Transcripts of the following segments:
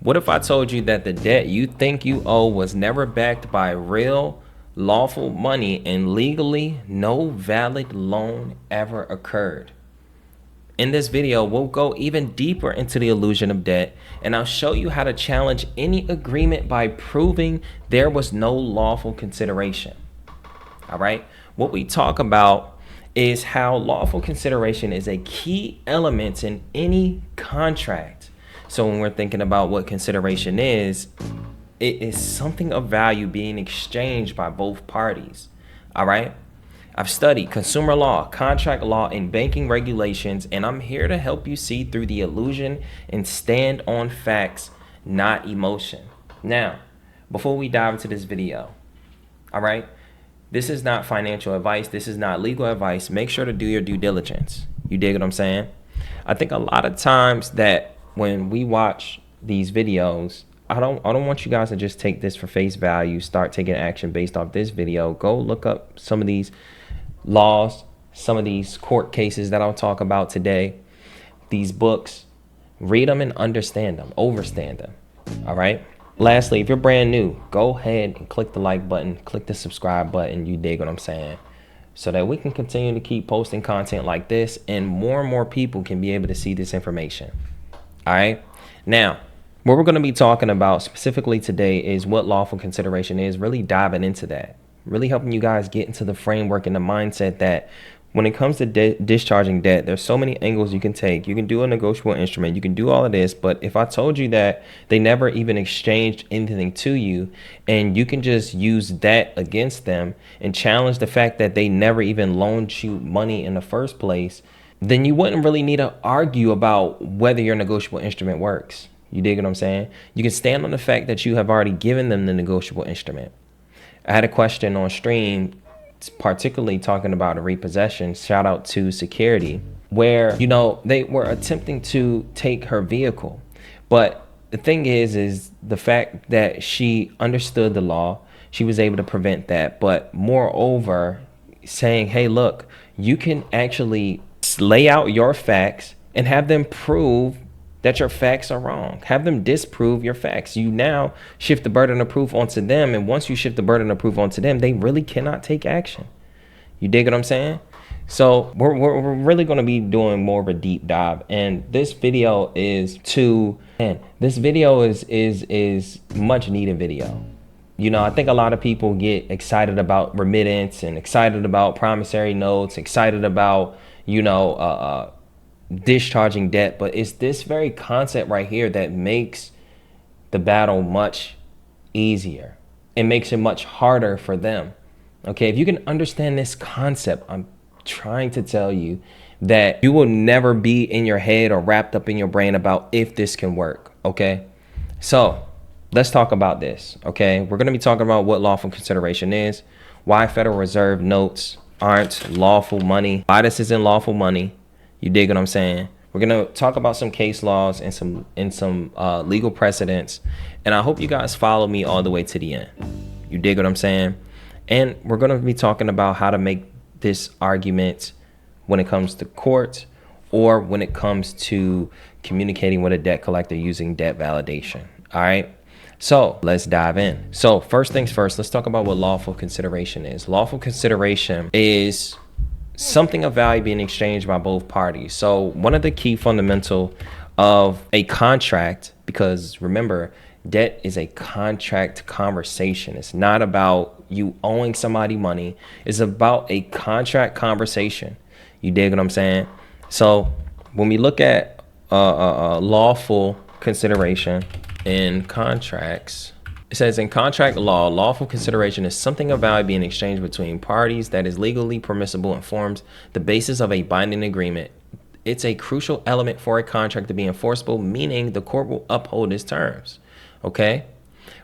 What if I told you that the debt you think you owe was never backed by real, lawful money and legally no valid loan ever occurred? In this video, we'll go even deeper into the illusion of debt, and I'll show you how to challenge any agreement by proving there was no lawful consideration. All right? What we talk about is how lawful consideration is a key element in any contract. So when we're thinking about what consideration is, it is something of value being exchanged by both parties. All right? I've studied consumer law, contract law, and banking regulations, and I'm here to help you see through the illusion and stand on facts, not emotion. Now, before we dive into this video, all right, this is not financial advice. This is not legal advice. Make sure to do your due diligence. You dig what I'm saying? I think a lot of times that when we watch these videos, I don't want you guys to just take this for face value, start taking action based off this video. Go look up some of these laws, some of these court cases that I'll talk about today, these books, read them and understand them, overstand them. All right. Lastly, if you're brand new, go ahead and click the like button, click the subscribe button. You dig what I'm saying? So that we can continue to keep posting content like this and more people can be able to see this information. All right. Now, what we're going to be talking about specifically today is what lawful consideration is, really diving into that. Really helping you guys get into the framework and the mindset that when it comes to discharging debt, there's so many angles you can take. You can do a negotiable instrument. You can do all of this. But if I told you that they never even exchanged anything to you and you can just use that against them and challenge the fact that they never even loaned you money in the first place, then you wouldn't really need to argue about whether your negotiable instrument works. You dig what I'm saying? You can stand on the fact that you have already given them the negotiable instrument. I had a question on stream, particularly talking about a repossession, shout out to security, where, you know, they were attempting to take her vehicle. But the thing is the fact that she understood the law, she was able to prevent that. But moreover, saying, hey, look, you can actually lay out your facts and have them prove that your facts are wrong. Have them disprove your facts. You now shift the burden of proof onto them. And once you shift the burden of proof onto them, they really cannot take action. You dig what I'm saying? So we're really going to be doing more of a deep dive. And this video is much needed video. You know, I think a lot of people get excited about remittance and excited about promissory notes, excited about, you know, discharging debt, but it's this very concept right here that makes the battle much easier. It makes it much harder for them. Okay, if you can understand this concept, I'm trying to tell you that you will never be in your head or wrapped up in your brain about if this can work. Okay, so let's talk about this. Okay, we're going to be talking about what lawful consideration is, why Federal Reserve notes aren't lawful money, why this isn't lawful money. You dig what I'm saying? We're going to talk about some case laws and some legal precedents. And I hope you guys follow me all the way to the end. You dig what I'm saying? And we're going to be talking about how to make this argument when it comes to court or when it comes to communicating with a debt collector using debt validation. All right. So let's dive in. So first things first, let's talk about what lawful consideration is. Lawful consideration is something of value being exchanged by both parties. So one of the key fundamental of a contract, because remember, debt is a contract conversation. It's not about you owing somebody money. It's about a contract conversation. You dig what I'm saying? So when we look at lawful consideration in contracts, it says in contract law, lawful consideration is something of value being exchanged between parties that is legally permissible and forms the basis of a binding agreement. It's a crucial element for a contract to be enforceable, meaning the court will uphold its terms. Okay?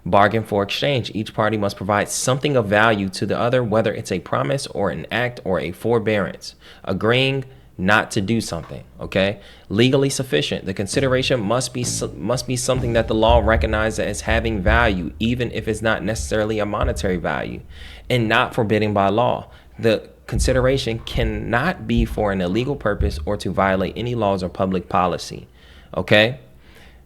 Bargain for exchange. Each party must provide something of value to the other, whether it's a promise or an act or a forbearance, agreeing not to do something. Okay, legally sufficient. The consideration must be something that the law recognizes as having value, even if it's not necessarily a monetary value, and not forbidden by law. The consideration cannot be for an illegal purpose or to violate any laws or public policy. Okay,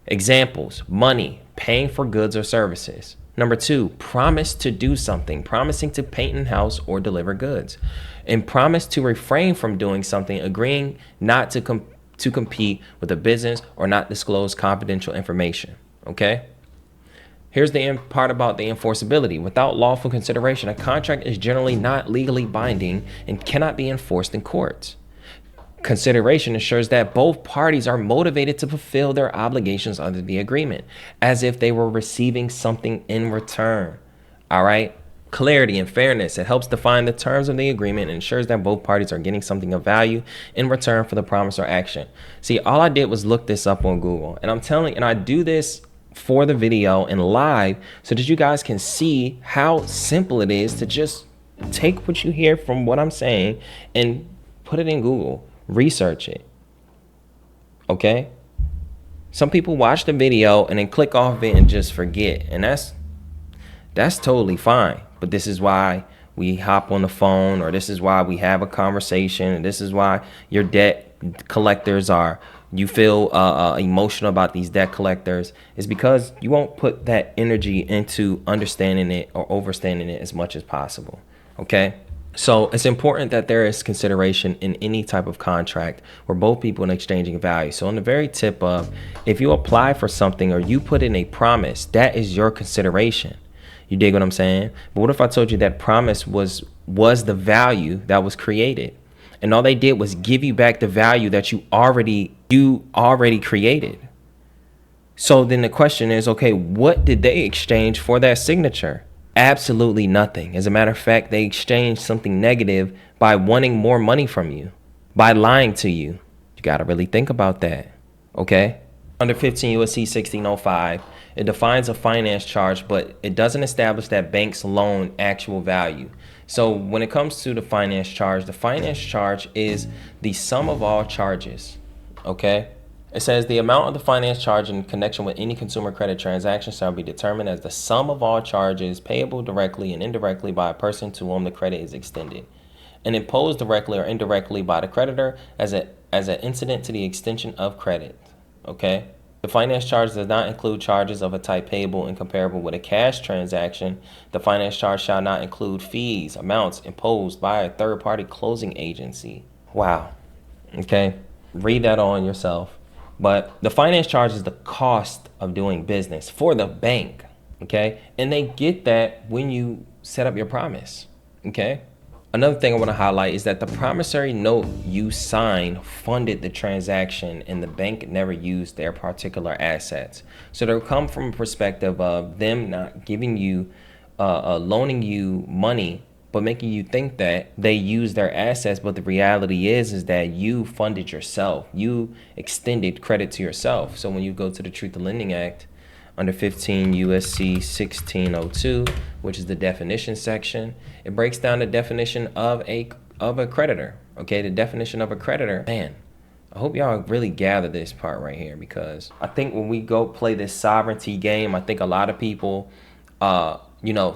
Examples: money, paying for goods or services. Number 2, promise to do something, promising to paint a house or deliver goods. And promise to refrain from doing something, agreeing not to compete with a business or not disclose confidential information. Okay? Here's the part about the enforceability. Without lawful consideration, a contract is generally not legally binding and cannot be enforced in courts. Consideration ensures that both parties are motivated to fulfill their obligations under the agreement, as if they were receiving something in return. All right? Clarity and fairness. It helps define the terms of the agreement and ensures that both parties are getting something of value in return for the promise or action. See, all I did was look this up on Google, and I'm telling, and I do this for the video and live so that you guys can see how simple it is to just take what you hear from what I'm saying and put it in Google. Research it. Okay? Some people watch the video and then click off it and just forget. And that's totally fine. But this is why we hop on the phone, or this is why we have a conversation, and this is why your debt collectors you feel emotional about these debt collectors, is because you won't put that energy into understanding it or overstanding it as much as possible. Okay? So it's important that there is consideration in any type of contract where both people are exchanging value. So on the very tip of, if you apply for something or you put in a promise, that is your consideration. You dig what I'm saying? But what if I told you that promise was the value that was created, and all they did was give you back the value that you already created? So then the question is, okay, what did they exchange for that signature? Absolutely nothing. As a matter of fact, they exchanged something negative by wanting more money from you, by lying to you. You got to really think about that. Okay? Under 15 U.S.C. 1605, it defines a finance charge, but it doesn't establish that banks loan actual value. So when it comes to the finance charge is the sum of all charges. Okay? It says the amount of the finance charge in connection with any consumer credit transaction shall be determined as the sum of all charges payable directly and indirectly by a person to whom the credit is extended, and imposed directly or indirectly by the creditor as an incident to the extension of credit. Okay? The finance charge does not include charges of a type payable and comparable with a cash transaction. The finance charge shall not include fees, amounts imposed by a third-party closing agency. Wow. Okay? Read that on yourself. But the finance charge is the cost of doing business for the bank, okay? And they get that when you set up your promise, okay? Another thing I want to highlight is that the promissory note you signed funded the transaction, and the bank never used their particular assets. So they'll come from a perspective of them not giving you, loaning you money, but making you think that they use their assets. But the reality is that you funded yourself. You extended credit to yourself. So when you go to the Truth in Lending Act under 15 U.S.C. 1602, which is the definition section, it breaks down the definition of a creditor. Okay, the definition of a creditor. Man, I hope y'all really gather this part right here, because I think when we go play this sovereignty game, I think a lot of people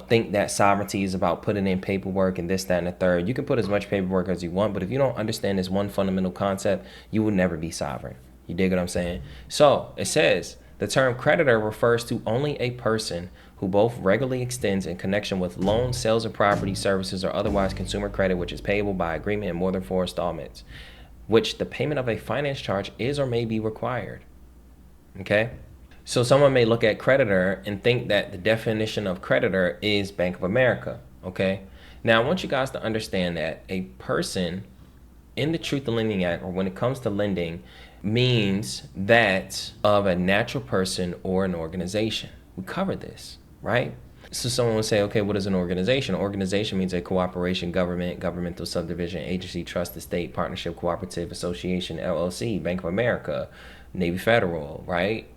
think that sovereignty is about putting in paperwork and this, that, and the third. You can put as much paperwork as you want, but if you don't understand this one fundamental concept, you will never be sovereign. You dig what I'm saying? So it says the term creditor refers to only a person who both regularly extends in connection with loans, sales of property, services, or otherwise consumer credit, which is payable by agreement in more than 4 installments, which the payment of a finance charge is or may be required. Okay? So someone may look at creditor and think that the definition of creditor is Bank of America, okay? Now, I want you guys to understand that a person in the Truth in Lending Act, or when it comes to lending, means that of a natural person or an organization. We covered this, right? So someone would say, okay, what is an organization? An organization means a cooperation, government, governmental subdivision, agency, trust, estate, partnership, cooperative, association, LLC, Bank of America, Navy Federal, right?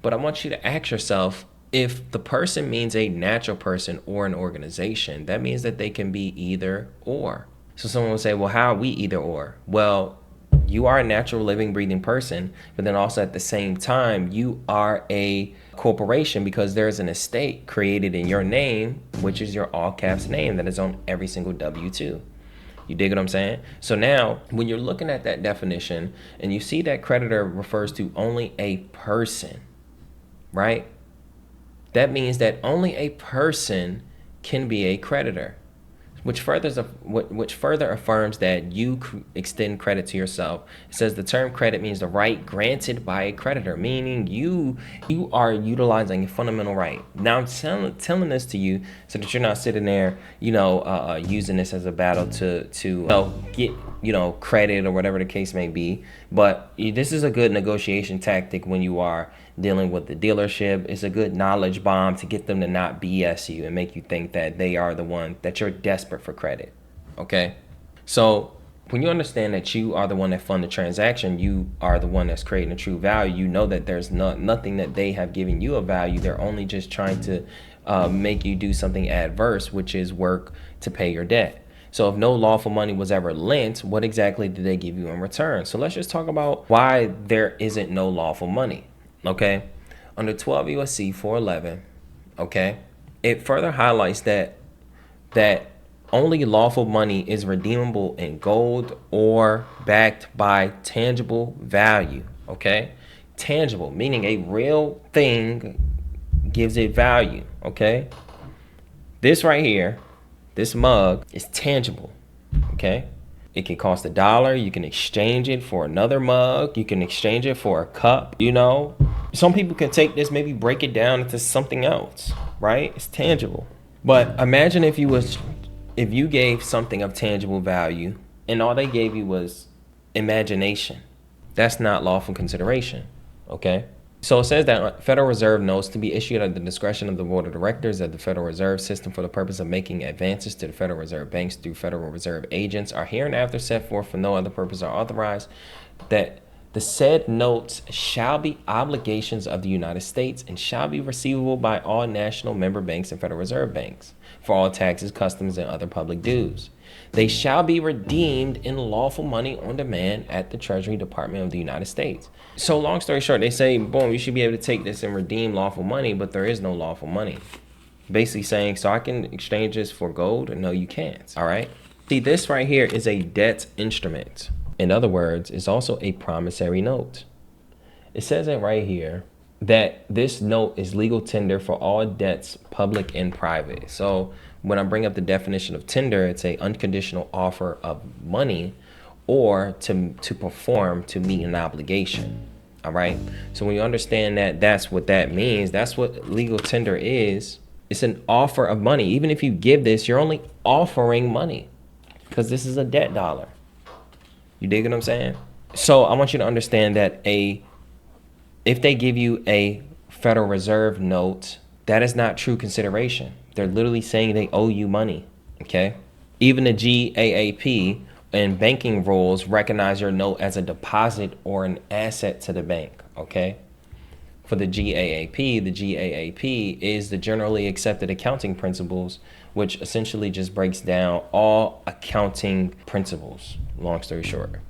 But I want you to ask yourself, if the person means a natural person or an organization, that means that they can be either or. So someone will say, well, how are we either or? Well, you are a natural living, breathing person, but then also at the same time, you are a corporation because there's an estate created in your name, which is your all caps name that is on every single W-2. You dig what I'm saying? So now when you're looking at that definition and you see that creditor refers to only a person, right? That means that only a person can be a creditor, which further affirms that you extend credit to yourself. It says the term credit means the right granted by a creditor, meaning you are utilizing a fundamental right. Now I'm telling this to you so that you're not sitting there, using this as a battle to get credit or whatever the case may be. But this is a good negotiation tactic when you are dealing with the dealership. It's a good knowledge bomb to get them to not BS you and make you think that they are the one, that you're desperate for credit. Okay? So when you understand that you are the one that fund the transaction, you are the one that's creating a true value, you know that there's nothing that they have given you a value. They're only just trying to make you do something adverse, which is work to pay your debt. So if no lawful money was ever lent, what exactly did they give you in return? So let's just talk about why there isn't no lawful money. Okay, under 12 USC 411, okay, it further highlights that only lawful money is redeemable in gold or backed by tangible value. Okay, tangible meaning a real thing gives it value. Okay, this right here, this mug is tangible. Okay. It can cost $1. You can exchange it for another mug. You can exchange it for a cup. Some people can take this, maybe break it down into something else, right? It's tangible. But imagine if you gave something of tangible value and all they gave you was imagination. That's not lawful consideration, okay? So it says that Federal Reserve notes to be issued at the discretion of the Board of Directors of the Federal Reserve System for the purpose of making advances to the Federal Reserve banks through Federal Reserve agents are hereinafter set forth for no other purpose are authorized, that the said notes shall be obligations of the United States and shall be receivable by all national member banks and Federal Reserve banks for all taxes, customs, and other public dues. They shall be redeemed in lawful money on demand at the Treasury Department of the United States. So long story short, they say, boom, you should be able to take this and redeem lawful money, but there is no lawful money. Basically saying, so I can exchange this for gold? No, you can't. All right. See, this right here is a debt instrument. In other words, it's also a promissory note. It says it right here that this note is legal tender for all debts, public and private. So when I bring up the definition of tender, it's a unconditional offer of money or to perform to meet an obligation. All right. So when you understand that that's what that means, that's what legal tender is. It's an offer of money. Even if you give this, you're only offering money because this is a debt dollar. You dig what I'm saying? So I want you to understand that if they give you a Federal Reserve note, that is not true consideration. They're literally saying they owe you money, okay? Even the GAAP and banking rules recognize your note as a deposit or an asset to the bank, okay? For the GAAP is the generally accepted accounting principles, which essentially just breaks down all accounting principles, long story short.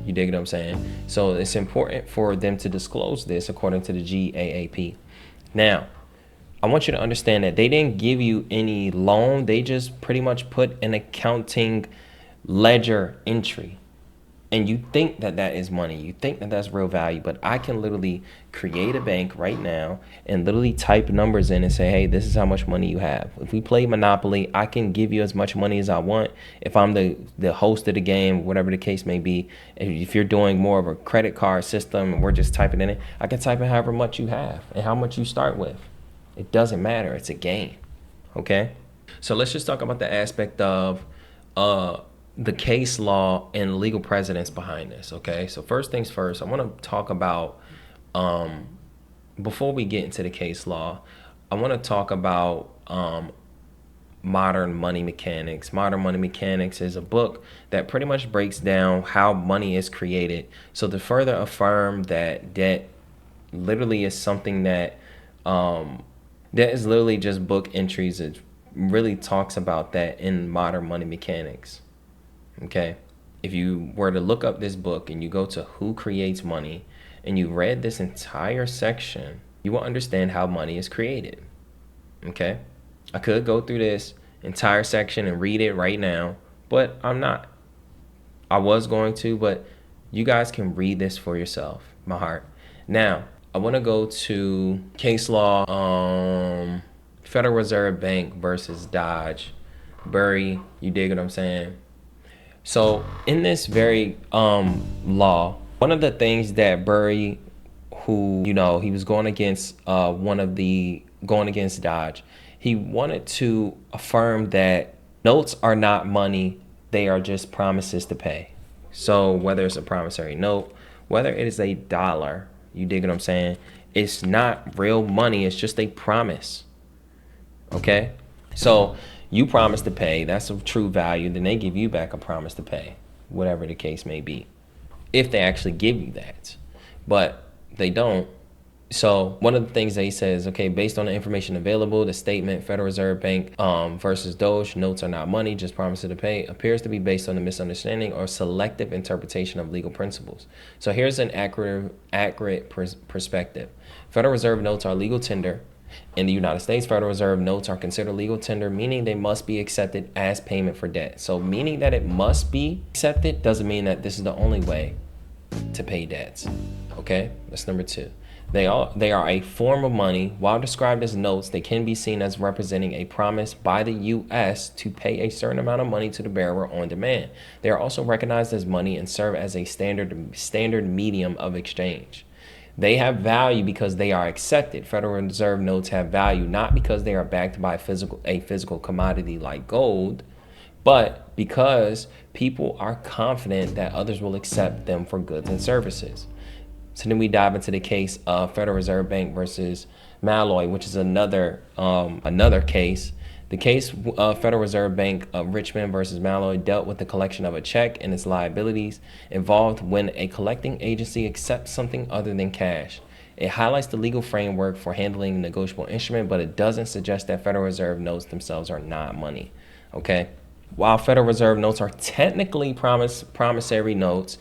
You dig what I'm saying? So it's important for them to disclose this according to the GAAP. Now, I want you to understand that they didn't give you any loan. They just pretty much put an accounting ledger entry. And you think that that is money. You think that that's real value. But I can literally create a bank right now and literally type numbers in and say, hey, this is how much money you have. If we play Monopoly, I can give you as much money as I want. If I'm the host of the game, whatever the case may be, if you're doing more of a credit card system and we're just typing in it, I can type in however much you have and how much you start with. It doesn't matter. It's a game. Okay? So let's just talk about the aspect of the case law and legal precedents behind this. Okay, so first things first, I want to talk about before we get into the case law, I want to talk about Modern Money Mechanics. Modern Money Mechanics is a book that pretty much breaks down how money is created. So to further affirm that debt literally is something that that is literally just book entries. It really talks about that in Modern Money Mechanics. Okay, if you were to look up this book and you go to Who Creates Money and you read this entire section, you will understand how money is created. Okay, I could go through this entire section and read it right now, but I'm not. I was going to, but you guys can read this for yourself. My heart. Now, I want to go to case law, Federal Reserve Bank versus Dodge. Burry, you dig what I'm saying? So in this very law, one of the things that Burry, who he was going against going against Dodge, he wanted to affirm that notes are not money, they are just promises to pay. So whether it's a promissory note, whether it is a dollar, you dig what I'm saying? It's not real money, it's just a promise. Okay? So you promise to pay, that's a true value, then they give you back a promise to pay, whatever the case may be, if they actually give you that. But they don't. So one of the things that he says, okay, based on the information available, the statement Federal Reserve Bank versus Doge, notes are not money, just promises to pay, appears to be based on a misunderstanding or selective interpretation of legal principles. So here's an accurate perspective. Federal Reserve notes are legal tender. In the United States, Federal Reserve notes are considered legal tender, meaning they must be accepted as payment for debt. So meaning that it must be accepted doesn't mean that this is the only way to pay debts. Okay, that's number two. They are a form of money. While described as notes, they can be seen as representing a promise by the U.S. to pay a certain amount of money to the bearer on demand. They are also recognized as money and serve as a standard medium of exchange. They have value because they are accepted. Federal Reserve notes have value not because they are backed by a physical commodity like gold, but because people are confident that others will accept them for goods and services. So then we dive into the case of Federal Reserve Bank versus Malloy, which is another case. The case of Federal Reserve Bank of Richmond versus Malloy dealt with the collection of a check and its liabilities involved when a collecting agency accepts something other than cash. It highlights the legal framework for handling a negotiable instrument, but it doesn't suggest that Federal Reserve notes themselves are not money. Okay? While Federal Reserve notes are technically promissory notes,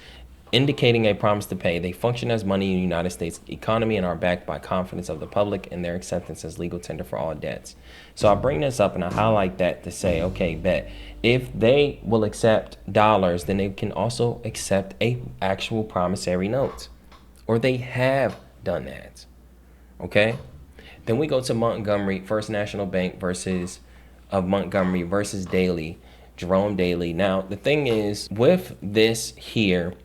indicating a promise to pay, they function as money in the United States economy and are backed by confidence of the public and their acceptance as legal tender for all debts. So I bring this up and I highlight that to say, okay, bet if they will accept dollars, then they can also accept a actual promissory note, or they have done that. Okay. Then we go to Montgomery, First National Bank versus Montgomery versus Daly, Jerome Daly. Now the thing is with this here,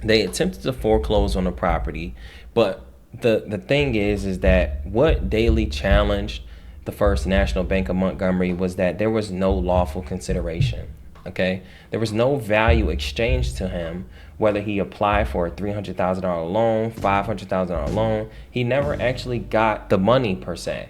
they attempted to foreclose on the property, but the thing is that what Daly challenged the First National Bank of Montgomery was that there was no lawful consideration. Okay, there was no value exchanged to him, whether he applied for a $300,000 loan, $500,000 loan. He never actually got the money per se.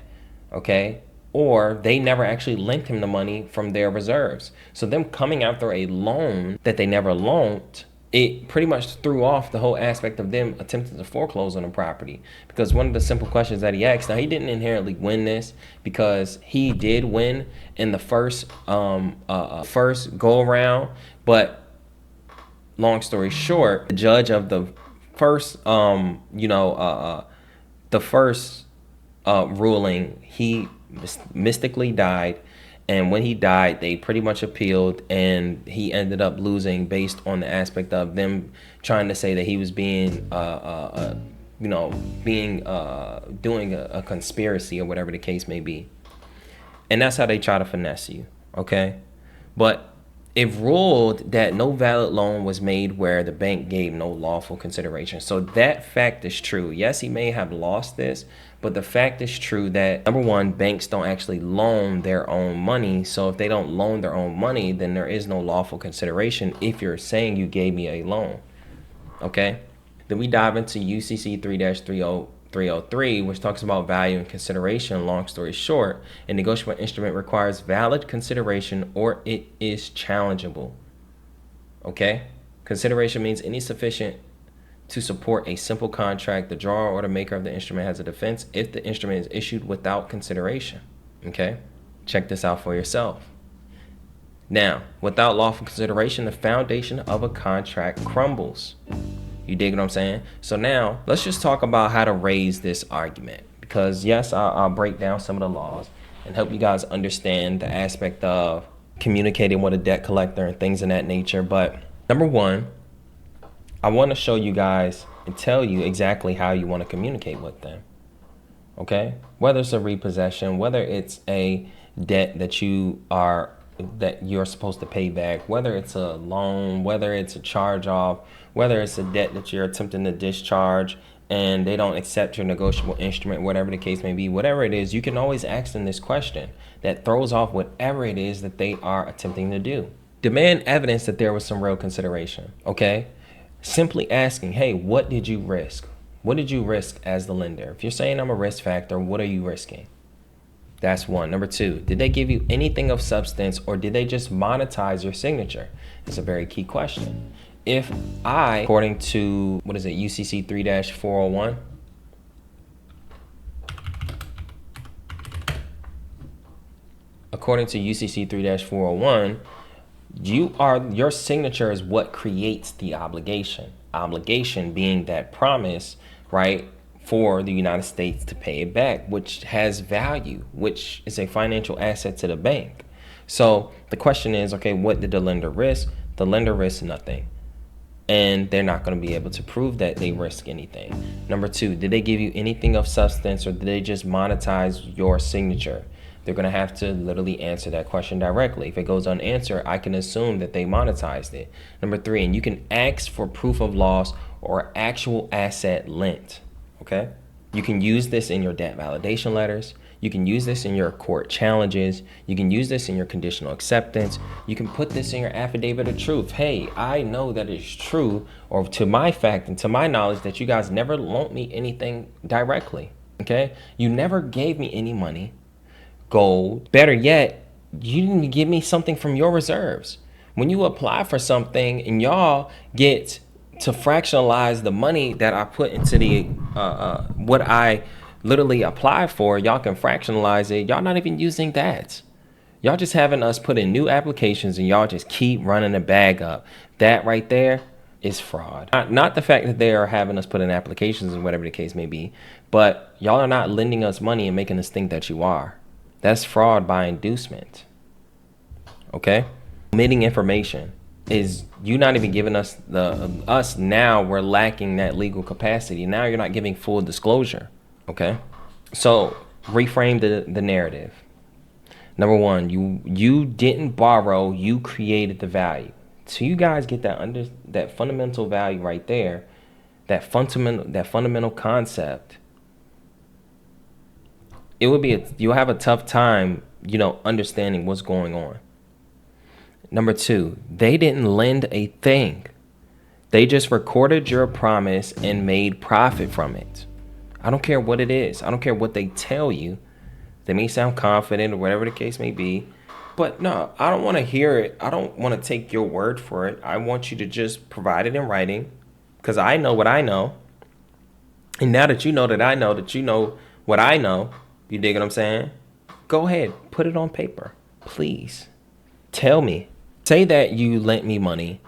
Okay, or they never actually lent him the money from their reserves. So them coming after a loan that they never loaned, it pretty much threw off the whole aspect of them attempting to foreclose on the property. Because one of the simple questions that he asked, now he didn't inherently win this because he did win in the first go around, but long story short, the judge of the first ruling, he mystically died. And when he died, they pretty much appealed, and he ended up losing based on the aspect of them trying to say that he was doing a conspiracy or whatever the case may be. And that's how they try to finesse you, okay? But it ruled that no valid loan was made where the bank gave no lawful consideration. So that fact is true. Yes, he may have lost this, but the fact is true that, number one, banks don't actually loan their own money. So if they don't loan their own money, then there is no lawful consideration if you're saying you gave me a loan. Okay? Then we dive into UCC 3-303, which talks about value and consideration. Long story short, a negotiable instrument requires valid consideration or it is challengeable. Okay? Consideration means any sufficient to support a simple contract. The drawer or the maker of the instrument has a defense if the instrument is issued without consideration. Okay? Check this out for yourself. Now, without lawful consideration, the foundation of a contract crumbles. You dig what I'm saying? So now, let's just talk about how to raise this argument. Because yes, I'll break down some of the laws and help you guys understand the aspect of communicating with a debt collector and things of that nature. But number one, I want to show you guys and tell you exactly how you want to communicate with them. Okay? Whether it's a repossession, whether it's a debt that you're supposed to pay back, whether it's a loan, whether it's a charge off, whether it's a debt that you're attempting to discharge and they don't accept your negotiable instrument, whatever the case may be, whatever it is, you can always ask them this question that throws off whatever it is that they are attempting to do. Demand evidence that there was some real consideration, okay? Simply asking, hey, what did you risk? What did you risk as the lender? If you're saying I'm a risk factor, what are you risking? That's one. Number two, did they give you anything of substance or did they just monetize your signature? It's a very key question. If according to, UCC 3-401, according to UCC 3-401, your signature is what creates the obligation. Obligation being that promise, right, for the United States to pay it back, which has value, which is a financial asset to the bank. So the question is, okay, what did the lender risk? The lender risked nothing. And they're not going to be able to prove that they risk anything. Number two, did they give you anything of substance or did they just monetize your signature? They're going to have to literally answer that question directly. If it goes unanswered, I can assume that they monetized it. Number three, and you can ask for proof of loss or actual asset lent. Okay? You can use this in your debt validation letters. You can use this in your court challenges. You can use this in your conditional acceptance. You can put this in your affidavit of truth. Hey, I know that it's true, or to my fact and to my knowledge, that you guys never loaned me anything directly. Okay? You never gave me any money, gold. Better yet, you didn't give me something from your reserves. When you apply for something and y'all get to fractionalize the money that I put into the what I literally apply for, y'all can fractionalize it. Y'all not even using that. Y'all just having us put in new applications and y'all just keep running the bag up. That right there is fraud. Not the fact that they are having us put in applications or whatever the case may be, but y'all are not lending us money and making us think that you are. That's fraud by inducement. Okay? Omitting information is you not even giving us us now. We're lacking that legal capacity. Now you're not giving full disclosure. Okay, so reframe the narrative. Number one, you didn't borrow, you created the value. So you guys get that fundamental value right there, that fundamental concept. It would be you'll have a tough time, understanding what's going on. Number two, they didn't lend a thing. They just recorded your promise and made profit from it. I don't care what it is. I don't care what they tell you. They may sound confident or whatever the case may be. But no, I don't want to hear it. I don't want to take your word for it. I want you to just provide it in writing because I know what I know. And now that you know that I know that you know what I know, you dig what I'm saying? Go ahead. Put it on paper. Please. Tell me. Say that you lent me money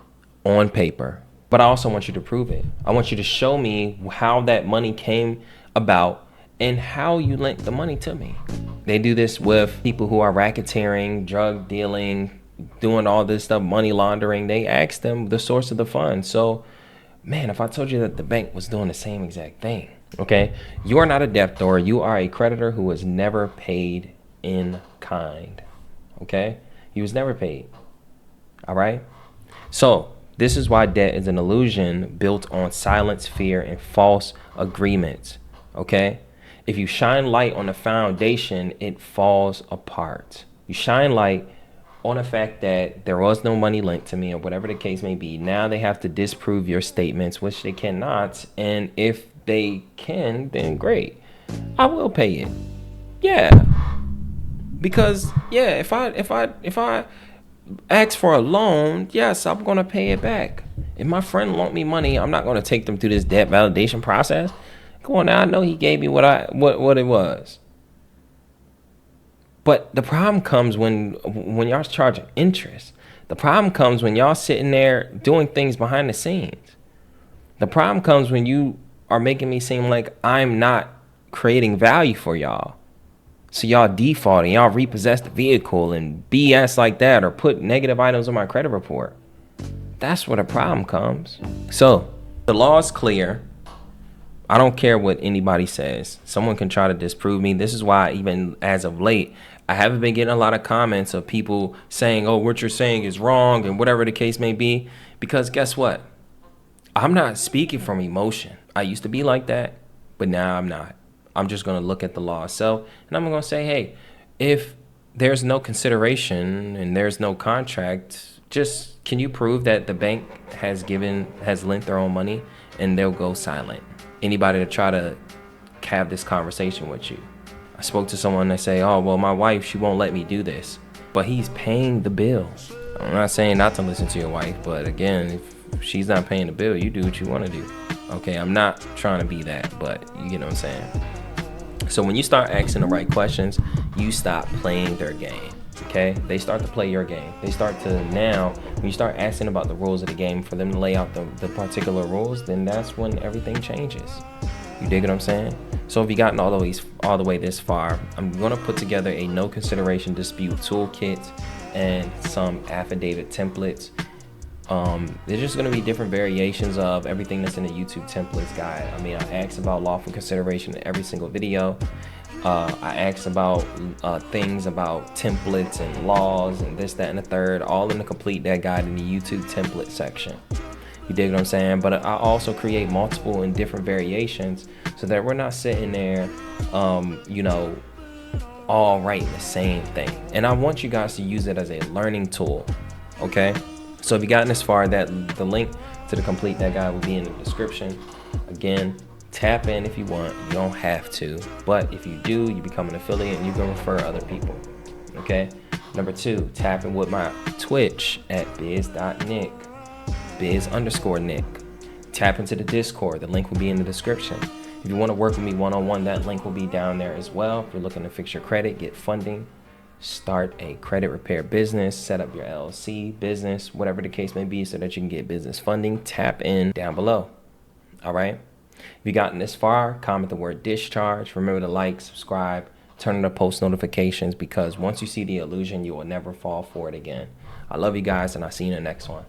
on paper. But I also want you to prove it. I want you to show me how that money came about and how you lent the money to me. They do this with people who are racketeering, drug dealing, doing all this stuff, money laundering. They ask them the source of the funds. So, man, if I told you that the bank was doing the same exact thing, okay? You are not a debtor. You are a creditor who was never paid in kind, okay? He was never paid, all right? So, this is why debt is an illusion built on silence, fear, and false agreements, okay? If you shine light on the foundation, it falls apart. You shine light on the fact that there was no money lent to me or whatever the case may be. Now they have to disprove your statements, which they cannot. And if they can, then great. I will pay it. Yeah. Because, yeah, if I ask for a loan, yes, I'm going to pay it back. If my friend loaned me money, I'm not going to take them through this debt validation process. Come on now, I know he gave me what it was. But the problem comes when y'all charging interest. The problem comes when y'all sitting there doing things behind the scenes. The problem comes when you are making me seem like I'm not creating value for y'all. So y'all default and y'all repossess the vehicle and BS like that, or put negative items on my credit report. That's where the problem comes. So the law is clear. I don't care what anybody says. Someone can try to disprove me. This is why even as of late, I haven't been getting a lot of comments of people saying, oh, what you're saying is wrong and whatever the case may be. Because guess what? I'm not speaking from emotion. I used to be like that, but now I'm not. I'm just going to look at the law itself and I'm going to say, hey, if there's no consideration and there's no contract, just can you prove that the bank has lent their own money, and they'll go silent. Anybody to try to have this conversation with you. I spoke to someone that say, oh, well, my wife, she won't let me do this, but he's paying the bill. I'm not saying not to listen to your wife, but again, if she's not paying the bill, you do what you want to do. Okay, I'm not trying to be that, but you get what I'm saying. So when you start asking the right questions, you stop playing their game. Okay, they start to play your game. They start to now, when you start asking about the rules of the game for them to lay out the particular rules, then that's when everything changes. You dig what I'm saying? So if you gotten all the way this far, I'm gonna put together a no consideration dispute toolkit and some affidavit templates. There's just going to be different variations of everything that's in the YouTube templates guide. I mean, I asked about lawful consideration in every single video. I asked about things about templates and laws and this, that, and the third, all in the complete that guide in the YouTube template section. You dig what I'm saying? But I also create multiple and different variations so that we're not sitting there, all writing the same thing. And I want you guys to use it as a learning tool, okay? So if you gotten this far, that the link to the complete that guide will be in the description. Again, tap in if you want. You don't have to, but if you do, you become an affiliate and you can refer other people. Okay. Number 2, tap in with my Twitch at biz.nick, biz_nick. Tap into the Discord. The link will be in the description. If you want to work with me one-on-one, that link will be down there as well. If you're looking to fix your credit, get funding, start a credit repair business, set up your LLC, business, whatever the case may be, so that you can get business funding, tap in down below. All right. If you gotten this far, comment the word discharge. Remember to like, subscribe, turn on the post notifications, because once you see the illusion, you will never fall for it again. I love you guys, and I'll see you in the next one.